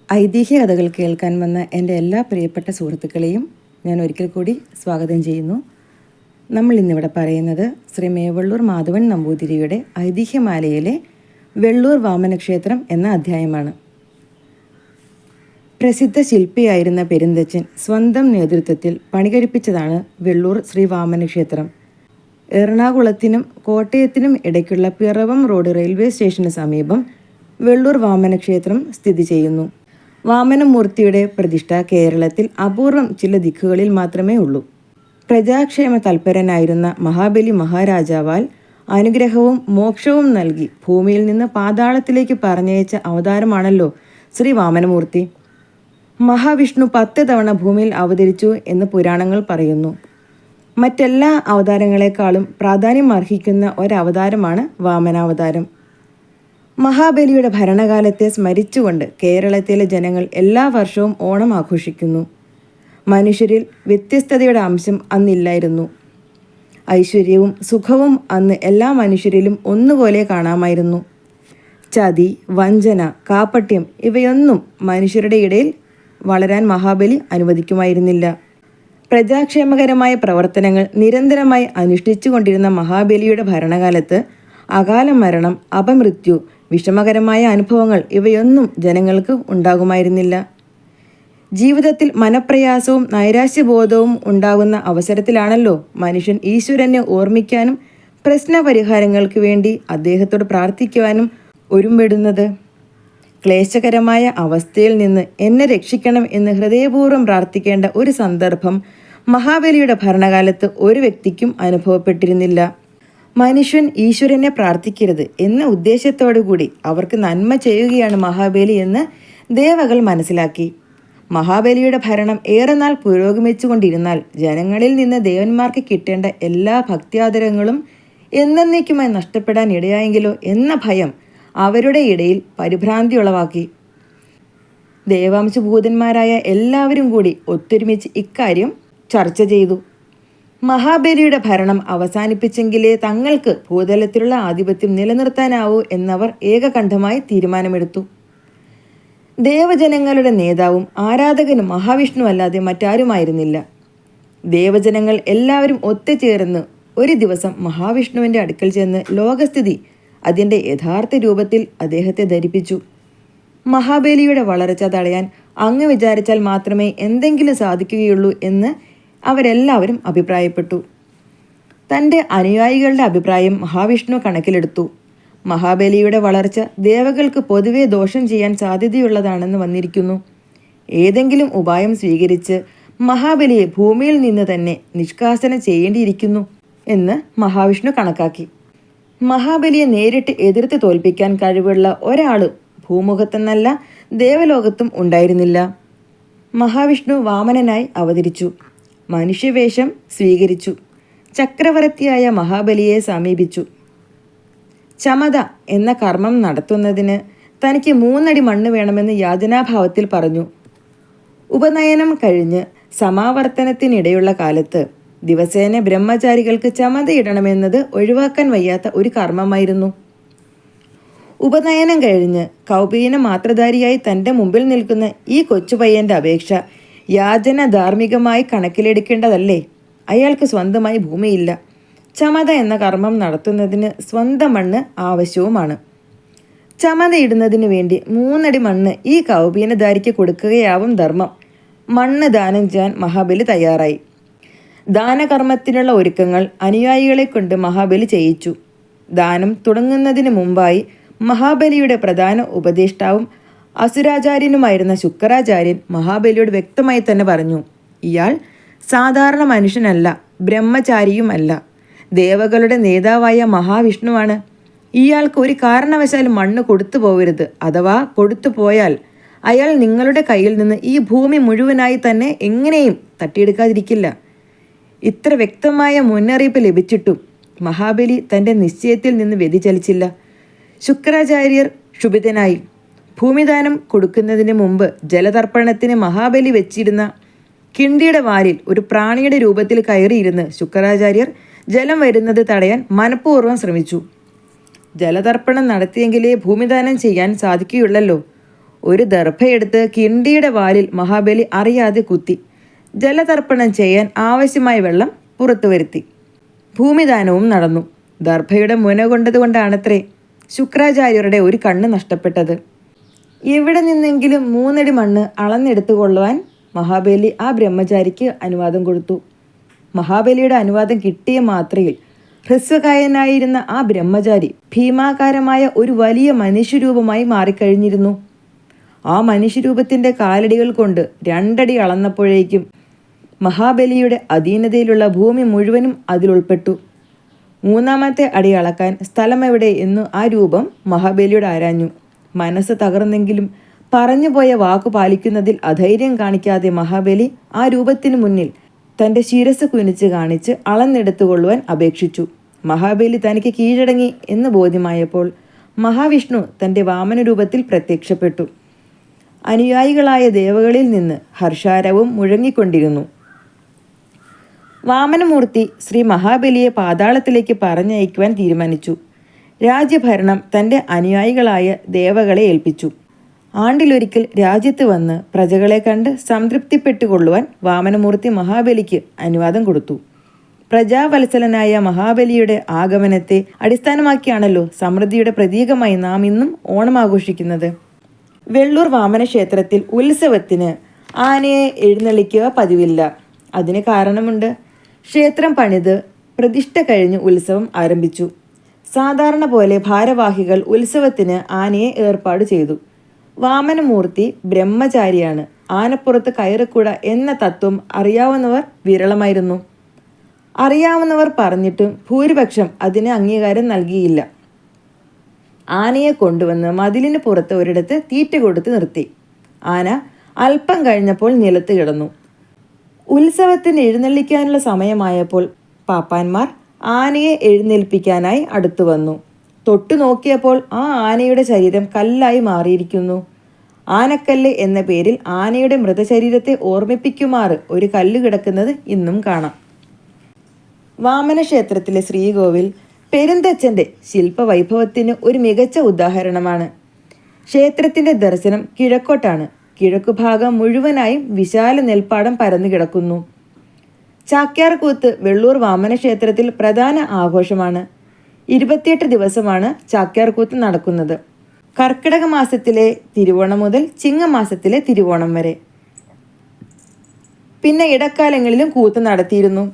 ഐതിഹ്യ കഥകൾ കേൾക്കാൻ വന്ന എൻ്റെ എല്ലാ പ്രിയപ്പെട്ട സുഹൃത്തുക്കളെയും ഞാൻ ഒരിക്കൽ കൂടി സ്വാഗതം ചെയ്യുന്നു. നമ്മൾ ഇന്നിവിടെ പറയുന്നത് ശ്രീ മേവള്ളൂർ മാധവൻ നമ്പൂതിരിയുടെ ഐതിഹ്യമാലയിലെ വെള്ളൂർ വാമനക്ഷേത്രം എന്ന അധ്യായമാണ്. പ്രസിദ്ധ ശില്പിയായിരുന്ന പെരുന്തച്ചൻ സ്വന്തം നേതൃത്വത്തിൽ പണികഴിപ്പിച്ചതാണ് വെള്ളൂർ ശ്രീ വാമനക്ഷേത്രം. എറണാകുളത്തിനും കോട്ടയത്തിനും ഇടയ്ക്കുള്ള പിറവം റോഡ് റെയിൽവേ സ്റ്റേഷന് സമീപം വെള്ളൂർ വാമനക്ഷേത്രം സ്ഥിതി ചെയ്യുന്നു. വാമനമൂർത്തിയുടെ പ്രതിഷ്ഠ കേരളത്തിൽ അപൂർവം ചില ദിക്കുകളിൽ മാത്രമേ ഉള്ളൂ. പ്രജാക്ഷേമ തൽപരനായിരുന്ന മഹാബലി മഹാരാജാവാൽ അനുഗ്രഹവും മോക്ഷവും നൽകി ഭൂമിയിൽ നിന്ന് പാതാളത്തിലേക്ക് പറഞ്ഞയച്ച അവതാരമാണല്ലോ ശ്രീ വാമനമൂർത്തി. മഹാവിഷ്ണു 10 തവണ ഭൂമിയിൽ അവതരിച്ചു എന്ന് പുരാണങ്ങൾ പറയുന്നു. മറ്റെല്ലാ അവതാരങ്ങളെക്കാളും പ്രാധാന്യം അർഹിക്കുന്ന ഒരവതാരമാണ് വാമനാവതാരം. മഹാബലിയുടെ ഭരണകാലത്തെ സ്മരിച്ചുകൊണ്ട് കേരളത്തിലെ ജനങ്ങൾ എല്ലാ വർഷവും ഓണം ആഘോഷിക്കുന്നു. മനുഷ്യരിൽ വ്യത്യസ്തതയുടെ അംശം അന്നില്ലായിരുന്നു. ഐശ്വര്യവും സുഖവും അന്ന് എല്ലാ മനുഷ്യരിലും ഒന്നുപോലെ കാണാമായിരുന്നു. ചതി, വഞ്ചന, കാപട്യം ഇവയൊന്നും മനുഷ്യരുടെ ഇടയിൽ വളരാൻ മഹാബലി അനുവദിക്കുമായിരുന്നില്ല. പ്രജാക്ഷേമകരമായ പ്രവർത്തനങ്ങൾ നിരന്തരമായി അനുഷ്ഠിച്ചു കൊണ്ടിരുന്ന മഹാബലിയുടെ ഭരണകാലത്ത് അകാല മരണം, അപമൃത്യു, വിഷമകരമായ അനുഭവങ്ങൾ ഇവയൊന്നും ജനങ്ങൾക്ക് ഉണ്ടാകുമായിരുന്നില്ല. ജീവിതത്തിൽ മനപ്രയാസവും നൈരാശ്യബോധവും ഉണ്ടാകുന്ന അവസരത്തിലാണല്ലോ മനുഷ്യൻ ഈശ്വരനെ ഓർമ്മിക്കാനും പ്രശ്നപരിഹാരങ്ങൾക്ക് വേണ്ടി അദ്ദേഹത്തോട് പ്രാർത്ഥിക്കുവാനും ഒരുമ്പെടുന്നത്. ക്ലേശകരമായ അവസ്ഥയിൽ നിന്ന് എന്നെ രക്ഷിക്കണം എന്ന് ഹൃദയപൂർവ്വം പ്രാർത്ഥിക്കേണ്ട ഒരു സന്ദർഭം മഹാബലിയുടെ ഭരണകാലത്ത് ഒരു വ്യക്തിക്കും അനുഭവപ്പെട്ടിരുന്നില്ല. മനുഷ്യൻ ഈശ്വരനെ പ്രാർത്ഥിക്കരുത് എന്ന ഉദ്ദേശത്തോടുകൂടി അവർക്ക് നന്മ ചെയ്യുകയാണ് മഹാബലി എന്ന് ദേവകൾ മനസ്സിലാക്കി. മഹാബലിയുടെ ഭരണം ഏറെ നാൾ പുരോഗമിച്ചുകൊണ്ടിരുന്നാൽ ജനങ്ങളിൽ നിന്ന് ദേവന്മാർക്ക് കിട്ടേണ്ട എല്ലാ ഭക്ത്യാദരങ്ങളും എന്നേക്കുമായി നഷ്ടപ്പെടാൻ ഇടയായെങ്കിലോ എന്ന ഭയം അവരുടെ ഇടയിൽ പരിഭ്രാന്തി ഉളവാക്കി. ദേവാംശഭൂതന്മാരായ എല്ലാവരും കൂടി ഒത്തൊരുമിച്ച് ഇക്കാര്യം ചർച്ച ചെയ്തു. മഹാബലിയുടെ ഭരണം അവസാനിപ്പിച്ചെങ്കിലേ തങ്ങൾക്ക് ഭൂതലത്തിലുള്ള ആധിപത്യം നിലനിർത്താനാവൂ എന്നവർ ഏകകണ്ഠമായി തീരുമാനമെടുത്തു. ദേവജനങ്ങളുടെ നേതാവും ആരാധകനും മഹാവിഷ്ണു അല്ലാതെ മറ്റാരുമായിരുന്നില്ല. ദേവജനങ്ങൾ എല്ലാവരും ഒത്തുചേർന്ന് ഒരു ദിവസം മഹാവിഷ്ണുവിൻ്റെ അടുക്കൽ ചെന്ന് ലോകസ്ഥിതി അതിൻ്റെ യഥാർത്ഥ രൂപത്തിൽ അദ്ദേഹത്തെ ധരിപ്പിച്ചു. മഹാബലിയുടെ വളർച്ച തടയാൻ അങ്ങ് വിചാരിച്ചാൽ മാത്രമേ എന്തെങ്കിലും സാധിക്കുകയുള്ളൂ എന്ന് അവരെല്ലാവരും അഭിപ്രായപ്പെട്ടു. തൻ്റെ അനുയായികളുടെ അഭിപ്രായം മഹാവിഷ്ണു കണക്കിലെടുത്തു. മഹാബലിയുടെ വളർച്ച ദേവകൾക്ക് പൊതുവെ ദോഷം ചെയ്യാൻ സാധ്യതയുള്ളതാണെന്ന് വന്നിരിക്കുന്നു. ഏതെങ്കിലും ഉപായം സ്വീകരിച്ച് മഹാബലിയെ ഭൂമിയിൽ നിന്ന് തന്നെ നിഷ്കാസനം ചെയ്യേണ്ടിയിരിക്കുന്നു എന്ന് മഹാവിഷ്ണു കണക്കാക്കി. മഹാബലിയെ നേരിട്ട് എതിർത്ത് തോൽപ്പിക്കാൻ കഴിവുള്ള ഒരാളും ഭൂമുഖത്തെന്നല്ല ദേവലോകത്തും ഉണ്ടായിരുന്നില്ല. മഹാവിഷ്ണു വാമനനായി അവതരിച്ചു. മനുഷ്യവേഷം സ്വീകരിച്ചു. ചക്രവർത്തിയായ മഹാബലിയെ സമീപിച്ചു. ചമത എന്ന കർമ്മം നടത്തുന്നതിന് തനിക്ക് 3 അടി മണ്ണ് വേണമെന്ന് യാചനാഭാവത്തിൽ പറഞ്ഞു. ഉപനയനം കഴിഞ്ഞ് സമാവർത്തനത്തിനിടെയുള്ള കാലത്ത് ദിവസേന ബ്രഹ്മചാരികൾക്ക് ചമതയിടണമെന്നത് ഒഴിവാക്കാൻ വയ്യാത്ത ഒരു കർമ്മമായിരുന്നു. ഉപനയനം കഴിഞ്ഞ് കൗപീന മാത്രധാരിയായി തൻ്റെ മുമ്പിൽ നിൽക്കുന്ന ഈ കൊച്ചുപയ്യൻ്റെ അപേക്ഷ യാചന ധാർമ്മികമായി കണക്കിലെടുക്കേണ്ടതല്ലേ? അയാൾക്ക് സ്വന്തമായി ഭൂമിയില്ല. ചമത എന്ന കർമ്മം നടത്തുന്നതിന് സ്വന്തം മണ്ണ് ആവശ്യവുമാണ്. ചമതയിടുന്നതിന് വേണ്ടി 3 അടി മണ്ണ് ഈ കൗപീനധാരിക്ക് കൊടുക്കുകയാവും ധർമ്മം. മണ്ണ് ദാനം ചെയ്യാൻ മഹാബലി തയ്യാറായി. ദാനകർമ്മത്തിനുള്ള ഒരുക്കങ്ങൾ അനുയായികളെ കൊണ്ട് മഹാബലി ചെയ്യിച്ചു. ദാനം തുടങ്ങുന്നതിന് മുമ്പായി മഹാബലിയുടെ പ്രധാന ഉപദേഷ്ടാവും അസുരാചാര്യനുമായിരുന്ന ശുക്രാചാര്യൻ മഹാബലിയോട് വ്യക്തമായി തന്നെ പറഞ്ഞു, ഇയാൾ സാധാരണ മനുഷ്യനല്ല, ബ്രഹ്മചാരിയുമല്ല, ദേവകളുടെ നേതാവായ മഹാവിഷ്ണുവാണ്. ഇയാൾക്ക് ഒരു കാരണവശാലും മണ്ണ് കൊടുത്തു പോകരുത്. അഥവാ കൊടുത്തു പോയാൽ അയാൾ നിങ്ങളുടെ കയ്യിൽ നിന്ന് ഈ ഭൂമി മുഴുവനായി തന്നെ എങ്ങനെയും തട്ടിയെടുക്കാതിരിക്കില്ല. ഇത്ര വ്യക്തമായ മുന്നറിയിപ്പ് ലഭിച്ചിട്ടും മഹാബലി തൻ്റെ നിശ്ചയത്തിൽ നിന്ന് വ്യതിചലിച്ചില്ല. ശുക്രാചാര്യർ ക്ഷുഭിതനായി. ഭൂമിദാനം കൊടുക്കുന്നതിന് മുമ്പ് ജലതർപ്പണത്തിന് മഹാബലി വെച്ചിരുന്ന കിണ്ടിയുടെ വാലിൽ ഒരു പ്രാണിയുടെ രൂപത്തിൽ കയറിയിരുന്ന് ശുക്രാചാര്യർ ജലം വരുന്നത് തടയാൻ മനഃപൂർവ്വം ശ്രമിച്ചു. ജലതർപ്പണം നടത്തിയെങ്കിലേ ഭൂമിദാനം ചെയ്യാൻ സാധിക്കുകയുള്ളല്ലോ. ഒരു ദർഭയെടുത്ത് കിണ്ടിയുടെ വാലിൽ മഹാബലി അറിയാതെ കുത്തി. ജലതർപ്പണം ചെയ്യാൻ ആവശ്യമായ വെള്ളം പുറത്തു വരുത്തി. ഭൂമിദാനവും നടന്നു. ദർഭയുടെ മുന കൊണ്ടതുകൊണ്ടാണത്രേ ശുക്രാചാര്യരുടെ ഒരു കണ്ണ് നഷ്ടപ്പെട്ടത്. എവിടെ നിന്നെങ്കിലും 3 അടി മണ്ണ് അളന്നെടുത്തുകൊള്ളുവാൻ മഹാബലി ആ ബ്രഹ്മചാരിക്ക് അനുവാദം കൊടുത്തു. മഹാബലിയുടെ അനുവാദം കിട്ടിയ മാത്രയിൽ ഹ്രസ്വകായനായിരുന്ന ആ ബ്രഹ്മചാരി ഭീമാകാരമായ ഒരു വലിയ മനുഷ്യരൂപമായി മാറിക്കഴിഞ്ഞിരുന്നു. ആ മനുഷ്യരൂപത്തിൻ്റെ കാലടികൾ കൊണ്ട് 2 അടി അളന്നപ്പോഴേക്കും മഹാബലിയുടെ അധീനതയിലുള്ള ഭൂമി മുഴുവനും അതിലുൾപ്പെട്ടു. 3-ാമത്തെ അടി അളക്കാൻ സ്ഥലമെവിടെ എന്നു ആ രൂപം മഹാബലിയോട് ആരാഞ്ഞു. മനസ്സ് തകർന്നെങ്കിലും പറഞ്ഞുപോയ വാക്കു പാലിക്കുന്നതിൽ അധൈര്യം കാണിക്കാതെ മഹാബലി ആ രൂപത്തിനു മുന്നിൽ തൻ്റെ ശിരസ് കുനിച്ച് കാണിച്ച് അളന്നെടുത്തുകൊള്ളുവാൻ അപേക്ഷിച്ചു. മഹാബലി തനിക്ക് കീഴടങ്ങി എന്ന് ബോധ്യമായപ്പോൾ മഹാവിഷ്ണു തൻ്റെ വാമനരൂപത്തിൽ പ്രത്യക്ഷപ്പെട്ടു. അനുയായികളായ ദേവകളിൽ നിന്ന് ഹർഷാരവും മുഴങ്ങിക്കൊണ്ടിരുന്നു. വാമനമൂർത്തി ശ്രീ മഹാബലിയെ പാതാളത്തിലേക്ക് പറഞ്ഞയക്കുവാൻ തീരുമാനിച്ചു. രാജ്യഭരണം തൻ്റെ അനുയായികളായ ദേവകളെ ഏൽപ്പിച്ചു. ആണ്ടിലൊരിക്കൽ രാജ്യത്ത് വന്ന് പ്രജകളെ കണ്ട് സംതൃപ്തിപ്പെട്ടുകൊള്ളുവാൻ വാമനമൂർത്തി മഹാബലിക്ക് അനുവാദം കൊടുത്തു. പ്രജാവത്സലനായ മഹാബലിയുടെ ആഗമനത്തെ അടിസ്ഥാനമാക്കിയാണല്ലോ സമൃദ്ധിയുടെ പ്രതീകമായി നാം ഇന്നും ഓണം ആഘോഷിക്കുന്നത്. വെള്ളൂർ വാമന ക്ഷേത്രത്തിൽ ഉത്സവത്തിന് ആനയെ എഴുന്നള്ളിക്കുക പതിവില്ല. അതിന് കാരണമുണ്ട്. ക്ഷേത്രം പണിത് പ്രതിഷ്ഠ കഴിഞ്ഞ് ഉത്സവം ആരംഭിച്ചു. സാധാരണ പോലെ ഭാരവാഹികൾ ഉത്സവത്തിന് ആനയെ ഏർപ്പാട് ചെയ്തു. വാമനമൂർത്തി ബ്രഹ്മചാരിയാണ്. ആനപ്പുറത്ത് കയറിക്കൂട എന്ന തത്വം അറിയാവുന്നവർ വിരളമായിരുന്നു. അറിയാവുന്നവർ പറഞ്ഞിട്ടും ഭൂരിപക്ഷം അതിന് അംഗീകാരം നൽകിയില്ല. ആനയെ കൊണ്ടുവന്ന് മതിലിന് പുറത്ത് ഒരിടത്ത് തീറ്റ കൊടുത്ത് നിർത്തി. ആന അല്പം കഴിഞ്ഞപ്പോൾ നിലത്ത് കിടന്നു. ഉത്സവത്തിന് എഴുന്നള്ളിക്കാനുള്ള സമയമായപ്പോൾ പാപ്പാന്മാർ ആനയെ എഴുന്നേൽപ്പിക്കാനായി അടുത്തു വന്നു. തൊട്ടു നോക്കിയപ്പോൾ ആ ആനയുടെ ശരീരം കല്ലായി മാറിയിരിക്കുന്നു. ആനക്കല്ല് എന്ന പേരിൽ ആനയുടെ മൃതശരീരത്തെ ഓർമ്മിപ്പിക്കുമാറ് ഒരു കല്ല് കിടക്കുന്നത് ഇന്നും കാണാം. വാമന ക്ഷേത്രത്തിലെ ശ്രീകോവിൽ പെരുന്തച്ചൻ്റെ ശില്പവൈഭവത്തിന് ഒരു മികച്ച ഉദാഹരണമാണ്. ക്ഷേത്രത്തിൻ്റെ ദർശനം കിഴക്കോട്ടാണ്. കിഴക്കുഭാഗം മുഴുവനായും വിശാല നെൽപ്പാടം പരന്നു കിടക്കുന്നു. ചാക്യാർകൂത്ത് വെള്ളൂർ വാമന ക്ഷേത്രത്തിൽ പ്രധാന ആഘോഷമാണ്. 28 ദിവസമാണ് ചാക്യാർകൂത്ത് നടക്കുന്നത്. കർക്കിടക മാസത്തിലെ തിരുവോണം മുതൽ ചിങ്ങമാസത്തിലെ തിരുവോണം വരെ. പിന്നെ ഇടക്കാലങ്ങളിലും കൂത്ത് നടത്തിയിരുന്നു.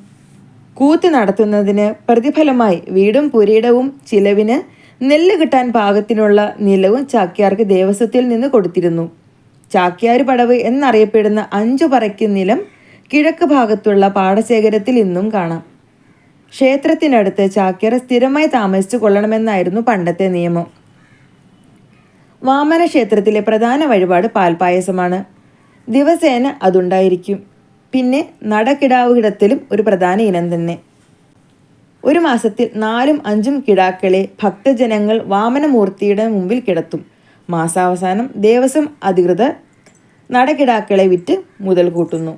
കൂത്ത് നടത്തുന്നതിന് പ്രതിഫലമായി വീടും പുരയിടവും ചിലവിന് നെല്ല് കിട്ടാൻ പാകത്തിനുള്ള നിലവും ചാക്യാർക്ക് ദേവസ്വത്തിൽ നിന്ന് കൊടുത്തിരുന്നു. ചാക്യാര് പടവ് എന്നറിയപ്പെടുന്ന 5 പറയ്ക്ക് നിലം കിഴക്ക് ഭാഗത്തുള്ള പാടശേഖരത്തിൽ ഇന്നും കാണാം. ക്ഷേത്രത്തിനടുത്ത് ചാക്യാർ സ്ഥിരമായി താമസിച്ചു കൊള്ളണമെന്നായിരുന്നു പണ്ടത്തെ നിയമം. വാമന ക്ഷേത്രത്തിലെ പ്രധാന വഴിപാട് പാൽപായസമാണ്. ദിവസേന അതുണ്ടായിരിക്കും. പിന്നെ നടക്കിടാവുകിടത്തിലും ഒരു പ്രധാന ഇനം തന്നെ. ഒരു മാസത്തിൽ 4ഉം 5ഉം കിടാക്കളെ ഭക്തജനങ്ങൾ വാമനമൂർത്തിയുടെ മുമ്പിൽ കിടത്തും. മാസാവസാനം ദേവസ്വം അധികൃതർ നടകിടാക്കളെ വിറ്റ് മുതൽ കൂട്ടുന്നു.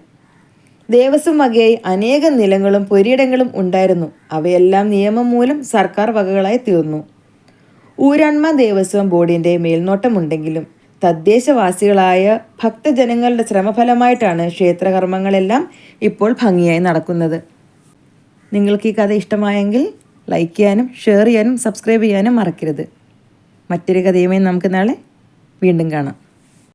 ദേവസ്വം വകയായി അനേകം നിലങ്ങളും പുരയിടങ്ങളും ഉണ്ടായിരുന്നു. അവയെല്ലാം നിയമം മൂലം സർക്കാർ വകകളായി തീർന്നു. ഊരാൺമ ദേവസ്വം ബോർഡിൻ്റെ മേൽനോട്ടമുണ്ടെങ്കിലും തദ്ദേശവാസികളായ ഭക്തജനങ്ങളുടെ ശ്രമഫലമായിട്ടാണ് ക്ഷേത്രകർമ്മങ്ങളെല്ലാം ഇപ്പോൾ ഭംഗിയായി നടക്കുന്നത്. നിങ്ങൾക്ക് ഈ കഥ ഇഷ്ടമായെങ്കിൽ ലൈക്ക് ചെയ്യാനും ഷെയർ ചെയ്യാനും സബ്സ്ക്രൈബ് ചെയ്യാനും മറക്കരുത്. മറ്റൊരു കഥയുമായി നമുക്ക് നാളെ വീണ്ടും കാണാം.